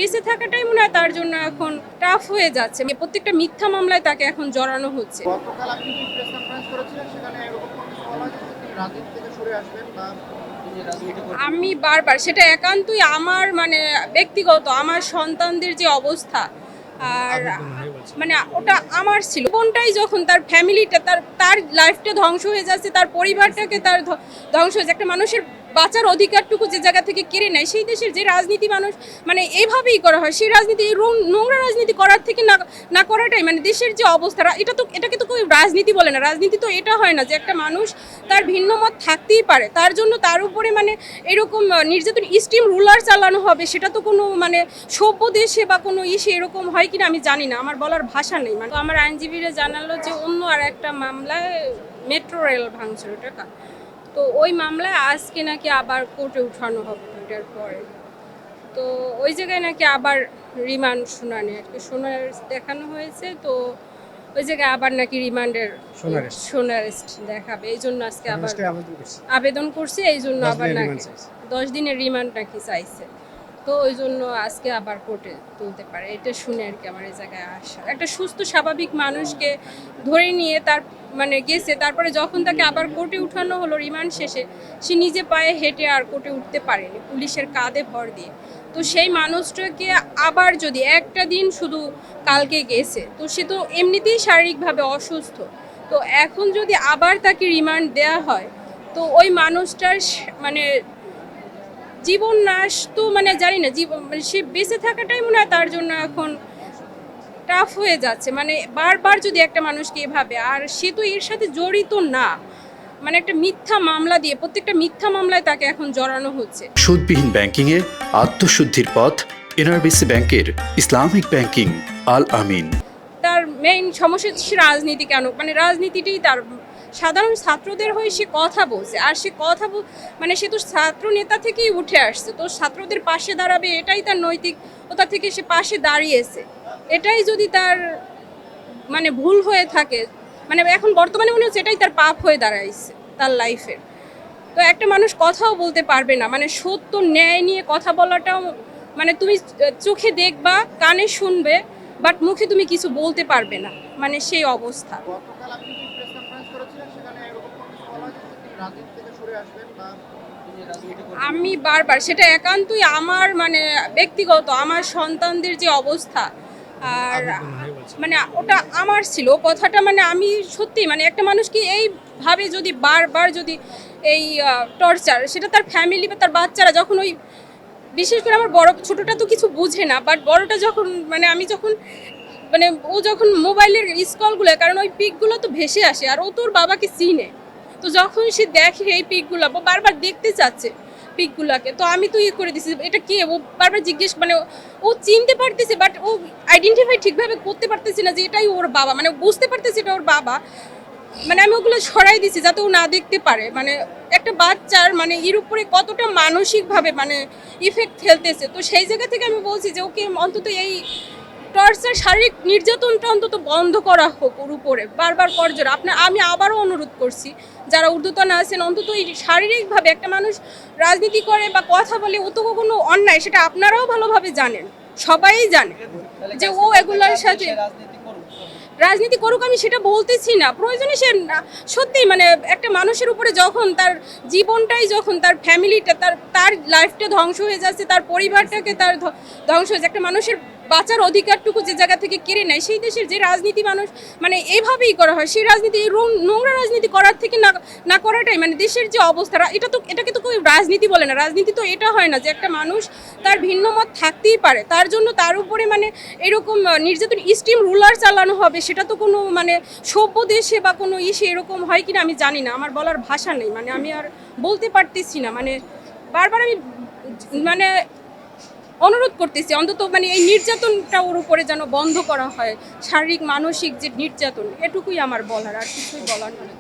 বেঁচে থাকাটাই মনে হয় তার জন্য এখন টাফ হয়ে যাচ্ছে। প্রত্যেকটা মিথ্যা মামলায় তাকে এখন জড়ানো হচ্ছে। গতকাল আপনি কি প্রেস কনফারেন্স করেছিলেন, সেখানে এরকম কোনো কিছু বলা হয়েছে যে তিনি রাজনীতি থেকে সরে আসবেন বা তিনি রাজনীতি করবেন? আমি বারবার সেটা একান্তই আমার ব্যক্তিগত আমার সন্তানদের যে অবস্থা, আর মানে ওটা আমার ছিল। কোনটাই যখন তার ফ্যামিলিটা তার লাইফটা ধ্বংস হয়ে যাচ্ছে, তার পরিবারটাকে তার ধ্বংস হয়ে যাচ্ছে, একটা মানুষের বাঁচার অধিকারটুকু যে জায়গা থেকে কেড়ে নেয়, সেই দেশের যে রাজনীতি মানুষ এইভাবেই করা হয়, সেই রাজনীতি এই নোংরা রাজনীতি করার থেকে না করাটাই দেশের যে অবস্থা, এটাকে তো কেউ রাজনীতি বলে না। রাজনীতি তো এটা হয় না যে একটা মানুষ তার ভিন্ন মত থাকতেই পারে, তার জন্য তার উপরে এরকম নির্যাতন স্টিম রুলার চালানো হবে, সেটা তো কোনো সভ্য দেশে বা কোনো ইসে এরকম হয় কিনা আমি জানি না, আমার বলার ভাষা নেই। তো আমার আইনজীবীরা জানালো যে অন্য আর একটা মামলায় মেট্রো রেল ভাঙচুর টাকা, তো ওই মামলায় আজকে নাকি আবার কোর্টে উঠানো হবে ওইটার পরে। তো ওই জায়গায় নাকি আবার রিমান্ড শুনানি আর কি দেখানো হয়েছে। তো ওই জায়গায় আবার নাকি রিমান্ডের সোনারেস্ট দেখাবে, এই জন্য আজকে আবার আবেদন করছে, এই জন্য আবার নাকি 10 দিনের রিমান্ড নাকি চাইছে। তো ওই জন্য আজকে আবার কোর্টে তুলতে পারে, এটা শুনে আর কি আমার এই জায়গায় আসা। একটা সুস্থ স্বাভাবিক মানুষকে ধরে নিয়ে তার গেছে, তারপরে যখন তাকে আবার কোর্টে উঠানো হলো রিমান্ড শেষে, সে নিজে পায়ে হেঁটে আর কোর্টে উঠতে পারেনি, পুলিশের কাঁধে ভর দিয়ে। তো সেই মানুষটাকে আবার যদি একটা দিন শুধু কালকে গেছে, তো সে তো এমনিতেই শারীরিকভাবে অসুস্থ, তো এখন যদি আবার তাকে রিমান্ড দেয়া হয়, তো ওই মানুষটার জীবন নাশ তো জানি না, জীবন সে বেঁচে থাকাটাই মনে হয় তার জন্য এখন টাফ হয়ে যাচ্ছে। বারবার যদি একটা মানুষকে এভাবে, আর সে তো এর সাথে জড়িত না, একটা মিথ্যা মামলা দিয়ে প্রত্যেকটা মিথ্যা মামলায় তাকে এখন জড়ানো হচ্ছে। সুদবিহীন ব্যাংকিংয়ে আত্মশুদ্ধির পথ এনআরবিসি ব্যাংকের ইসলামিক ব্যাংকিং আল আমিন। তার মেইন সমস্যা হচ্ছে রাজনীতি। কেন রাজনীতিটাই তার, সাধারণ ছাত্রদের হয়ে সে কথা বলছে, আর সে কথা সে তো ছাত্র নেতা থেকেই উঠে আসছে, তো ছাত্রদের পাশে দাঁড়াবে এটাই তার নৈতিকতা থেকে সে পাশে দাঁড়িয়েছে। এটাই যদি তার ভুল হয়ে থাকে, এখন বর্তমানে মনে হচ্ছে এটাই তার পাপ হয়ে দাঁড়াইছে তার লাইফের। তো একটা মানুষ কথাও বলতে পারবে না, সত্য ন্যায় নিয়ে কথা বলাটাও তুমি চোখে দেখবা কানে শুনবে, বাট মুখে তুমি কিছু বলতে পারবে না, সেই অবস্থা। গতকাল আপনি কি প্রেস কনফারেন্স করেছিলেন, সেখানে এরকম কোনো কিছু বলা হয়েছে যে তিনি রাজনীতি থেকে সরে আসবেন বা তিনি রাজনীতি করবেন? আমি বারবার সেটা একান্তই আমার ব্যক্তিগত আমার সন্তানদের যে অবস্থা, আর ওটা আমার ছিল কথাটা। আমি সত্যি একটা মানুষকে এইভাবে যদি বারবার যদি এই টর্চার, সেটা তার ফ্যামিলি বা তার বাচ্চারা যখন বিশেষ করে আমার ছোটটা তো কিছু বুঝে না, বাট বড়টা যখন আমি যখন ও যখন মোবাইলের স্কলগুলো, কারণ ওই পিকগুলো তো ভেসে আসে, আর ও তোর বাবাকে চিনে, তো যখন সে দেখে এই পিকগুলো বারবার দেখতে চাচ্ছে পিকগুলোকে, তো আমি তো করে দিছি এটা কে, ও বারবার জিজ্ঞেস ও চিনতে পারতেছে, বাট ও আইডেন্টিফাই ঠিকভাবে করতে পারতেছে না যে এটাই ওর বাবা, বুঝতে পারতেছে এটা ওর বাবা। আমি ওগুলো সরাই দিছি যাতে ও না দেখতে পারে। একটা বাচ্চার এর উপরে কতটা মানসিকভাবে ইফেক্ট ফেলতেছে। তো সেই জায়গা থেকে আমি বলছি যে ওকে অন্তত এই টর্চার, শারীরিক নির্যাতনটা অন্তত বন্ধ করা হোক ওর উপরে, বারবার করজোর। আমি আবারও অনুরোধ করছি যারা ঊর্ধ্বতন আছেন, অন্তত এই শারীরিকভাবে একটা মানুষ রাজনীতি করে বা কথা বলে, ও তো কোনো অন্যায়, সেটা আপনারাও ভালোভাবে জানেন, সবাই জানে যে ও এগুলোর সাথে রাজনীতি করুক, আমি সেটা বলতেছি না। প্রয়োজনে সে সত্যি একটা মানুষের উপরে যখন তার জীবনটাই, যখন তার ফ্যামিলিটা তার লাইফটা ধ্বংস হয়ে যাচ্ছে, তার পরিবারটাকে তার ধ্বংস হয়ে যাচ্ছে, একটা মানুষের বাঁচার অধিকারটুকু যে জায়গা থেকে কেড়ে নেয়, সেই দেশের যে রাজনীতি মানুষ এইভাবেই করা হয়, সেই রাজনীতি এই নোংরা রাজনীতি করার থেকে না করাটাই দেশের যে অবস্থা, এটাকে তো কেউ রাজনীতি বলে না। রাজনীতি তো এটা হয় না যে একটা মানুষ তার ভিন্ন মত থাকতেই পারে, তার জন্য তার উপরে এরকম নির্যাতন স্টিম রুলার চালানো হবে, সেটা তো কোনো সভ্য দেশে বা কোনো ইসে এরকম হয় কিনা আমি জানি না, আমার বলার ভাষা নেই, আমি আর বলতে পারতেছি না। বারবার আমি অনুরোধ করতেছি অন্তত এই নির্যাতনটা ওর উপরে যেন বন্ধ করা হয়, শারীরিক মানসিক যে নির্যাতন, এটুকুই আমার বলার, আর কিছুই বলার নয়।